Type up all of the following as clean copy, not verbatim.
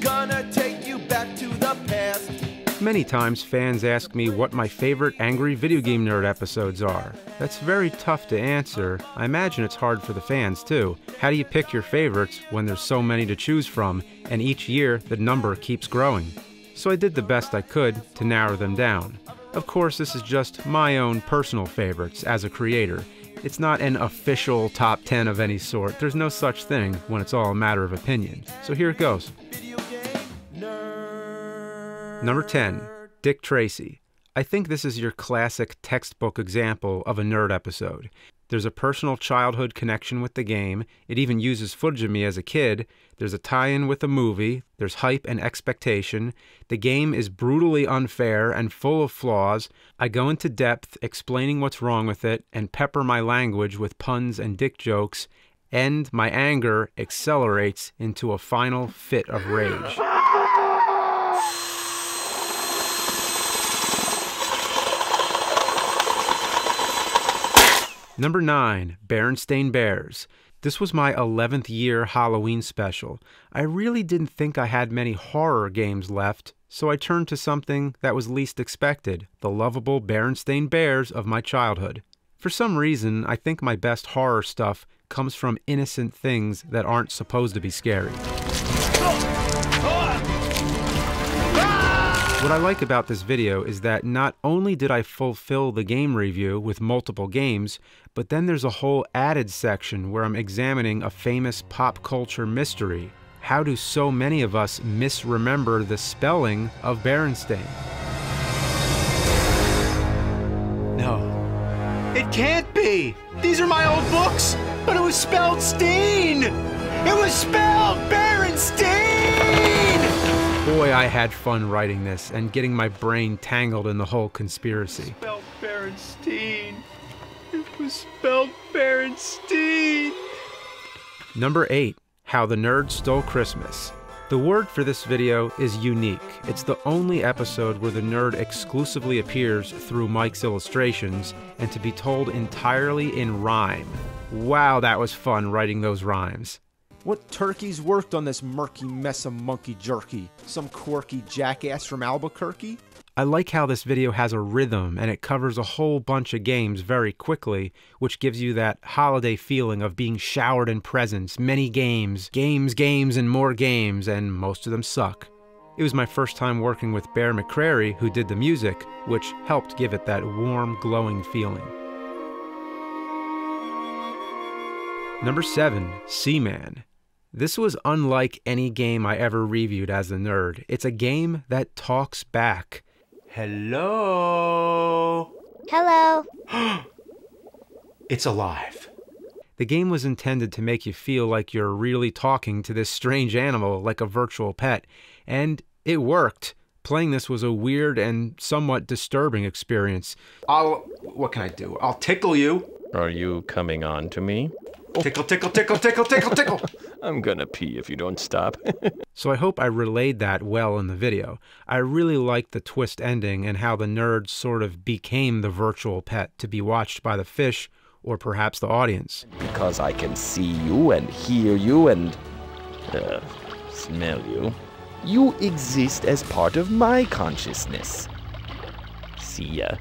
gonna take you back to the past. Many times fans ask me what my favorite Angry Video Game Nerd episodes are. That's very tough to answer. I imagine it's hard for the fans too. How do you pick your favorites when there's so many to choose from, and each year the number keeps growing? So I did the best I could to narrow them down. Of course, this is just my own personal favorites as a creator. It's not an official top 10 of any sort. There's no such thing when it's all a matter of opinion. So here it goes. Number 10, Dick Tracy. I think this is your classic textbook example of a nerd episode. There's a personal childhood connection with the game. It even uses footage of me as a kid. There's a tie-in with a movie. There's hype and expectation. The game is brutally unfair and full of flaws. I go into depth explaining what's wrong with it and pepper my language with puns and dick jokes. And my anger accelerates into a final fit of rage. Number 9, Berenstain Bears. This was my 11th year Halloween special. I really didn't think I had many horror games left, so I turned to something that was least expected, the lovable Berenstain Bears of my childhood. For some reason, I think my best horror stuff comes from innocent things that aren't supposed to be scary. What I like about this video is that not only did I fulfill the game review with multiple games, but then there's a whole added section where I'm examining a famous pop culture mystery. How do so many of us misremember the spelling of Berenstain? No. It can't be! These are my old books! But it was spelled Steen! It was spelled Berenstain! Boy, I had fun writing this and getting my brain tangled in the whole conspiracy. Spelled Berenstain. It was spelled Berenstain. Number 8, How the Nerd Stole Christmas. The word for this video is unique. It's the only episode where the nerd exclusively appears through Mike's illustrations and to be told entirely in rhyme. Wow, that was fun writing those rhymes. What turkeys worked on this murky mess of monkey jerky? Some quirky jackass from Albuquerque? I like how this video has a rhythm and it covers a whole bunch of games very quickly, which gives you that holiday feeling of being showered in presents, many games, and more games, and most of them suck. It was my first time working with Bear McCrary, who did the music, which helped give it that warm, glowing feeling. Number 7, Seaman. This was unlike any game I ever reviewed as a nerd. It's a game that talks back. Hello? Hello. It's alive. The game was intended to make you feel like you're really talking to this strange animal like a virtual pet, and it worked. Playing this was a weird and somewhat disturbing experience. What can I do? I'll tickle you. Are you coming on to me? Tickle, tickle, tickle, tickle, tickle, tickle. I'm gonna pee if you don't stop. So I hope I relayed that well in the video. I really liked the twist ending and how the nerd sort of became the virtual pet to be watched by the fish or perhaps the audience. Because I can see you and hear you and smell you. You exist as part of my consciousness. See ya.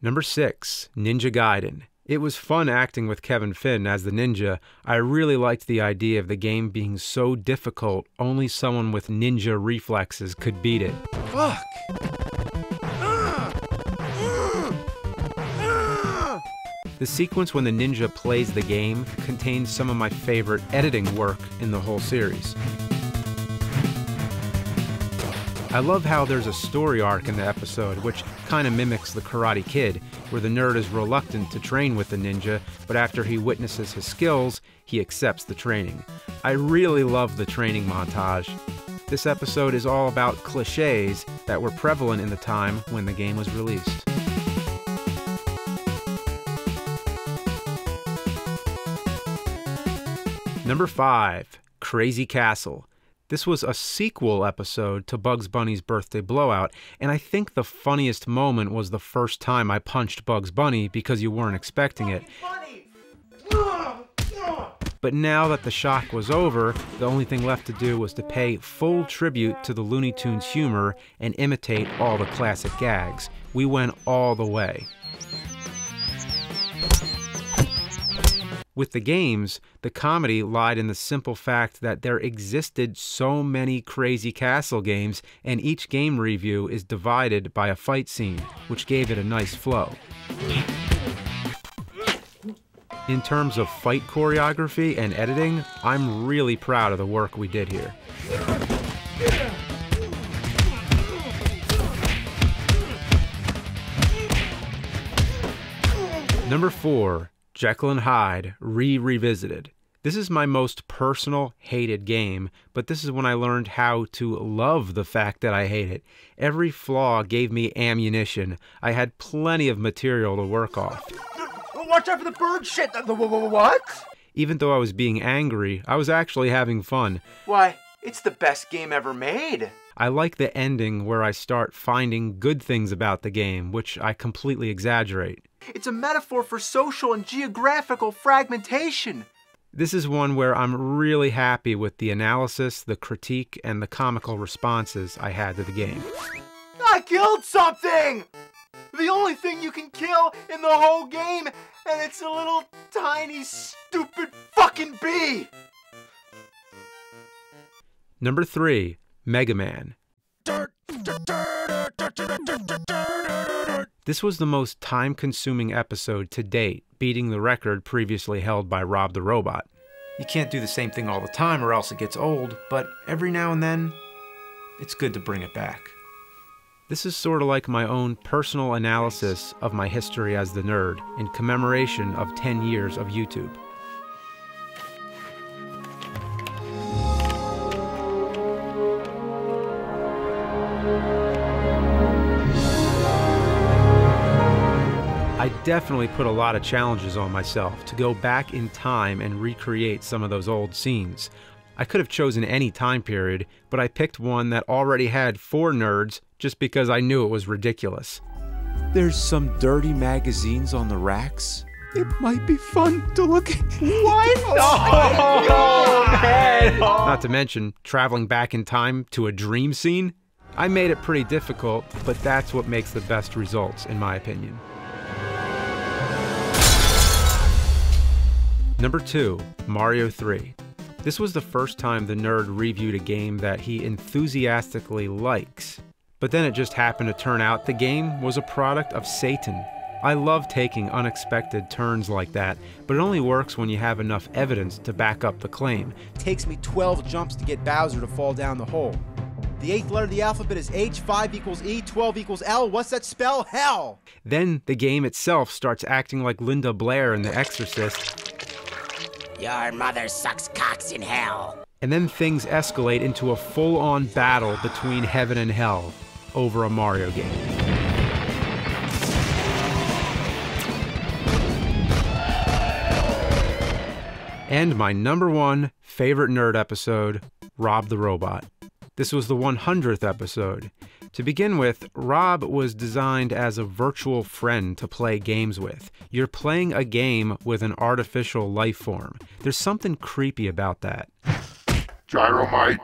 Number 6, Ninja Gaiden. It was fun acting with Kevin Finn as the ninja. I really liked the idea of the game being so difficult, only someone with ninja reflexes could beat it. Fuck. The sequence when the ninja plays the game contains some of my favorite editing work in the whole series. I love how there's a story arc in the episode, which kind of mimics the Karate Kid, where the nerd is reluctant to train with the ninja, but after he witnesses his skills, he accepts the training. I really love the training montage. This episode is all about cliches that were prevalent in the time when the game was released. Number 5, Crazy Castle. This was a sequel episode to Bugs Bunny's Birthday Blowout, and I think the funniest moment was the first time I punched Bugs Bunny because you weren't expecting it. But now that the shock was over, the only thing left to do was to pay full tribute to the Looney Tunes humor and imitate all the classic gags. We went all the way. With the games, the comedy lied in the simple fact that there existed so many crazy castle games, and each game review is divided by a fight scene, which gave it a nice flow. In terms of fight choreography and editing, I'm really proud of the work we did here. Number 4, Jekyll and Hyde Revisited. This is my most personal hated game, but this is when I learned how to love the fact that I hate it. Every flaw gave me ammunition. I had plenty of material to work off. Watch out for the bird shit! What? Even though I was being angry, I was actually having fun. Why, it's the best game ever made. I like the ending where I start finding good things about the game, which I completely exaggerate. It's a metaphor for social and geographical fragmentation. This is one where I'm really happy with the analysis, the critique, and the comical responses I had to the game. I killed something! The only thing you can kill in the whole game, and it's a little tiny stupid fucking bee! Number 3, Mega Man. This was the most time-consuming episode to date, beating the record previously held by R.O.B the Robot. You can't do the same thing all the time or else it gets old, but every now and then, it's good to bring it back. This is sort of like my own personal analysis of my history as the nerd in commemoration of 10 years of YouTube. I definitely put a lot of challenges on myself to go back in time and recreate some of those old scenes. I could have chosen any time period, but I picked one that already had 4 nerds just because I knew it was ridiculous. There's some dirty magazines on the racks. It might be fun to look at. What? Oh, man! Not to mention traveling back in time to a dream scene. I made it pretty difficult, but that's what makes the best results, in my opinion. Number 2, Mario 3. This was the first time the nerd reviewed a game that he enthusiastically likes. But then it just happened to turn out the game was a product of Satan. I love taking unexpected turns like that, but it only works when you have enough evidence to back up the claim. It takes me 12 jumps to get Bowser to fall down the hole. The 8th letter of the alphabet is H, 5 equals E, 12 equals L. What's that spell? Hell! Then the game itself starts acting like Linda Blair in The Exorcist. Your mother sucks cocks in hell. And then things escalate into a full-on battle between heaven and hell over a Mario game. And my number 1 favorite nerd episode, R.O.B the Robot. This was the 100th episode. To begin with, R.O.B was designed as a virtual friend to play games with. You're playing a game with an artificial life form. There's something creepy about that. Gyromite.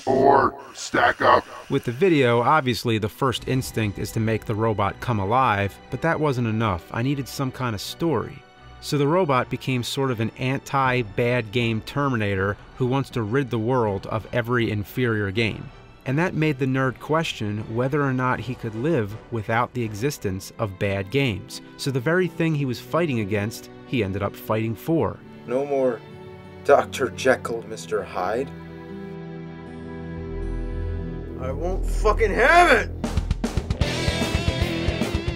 Or stack up. With the video, obviously the first instinct is to make the robot come alive, but that wasn't enough. I needed some kind of story. So the robot became sort of an anti-bad game Terminator who wants to rid the world of every inferior game. And that made the nerd question whether or not he could live without the existence of bad games. So the very thing he was fighting against, he ended up fighting for. No more Dr. Jekyll, Mr. Hyde. I won't fucking have it!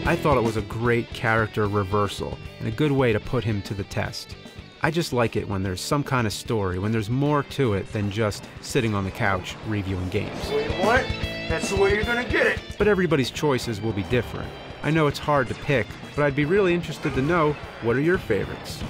I thought it was a great character reversal and a good way to put him to the test. I just like it when there's some kind of story, when there's more to it than just sitting on the couch reviewing games. That's what you want? That's the way you're gonna get it! But everybody's choices will be different. I know it's hard to pick, but I'd be really interested to know, what are your favorites?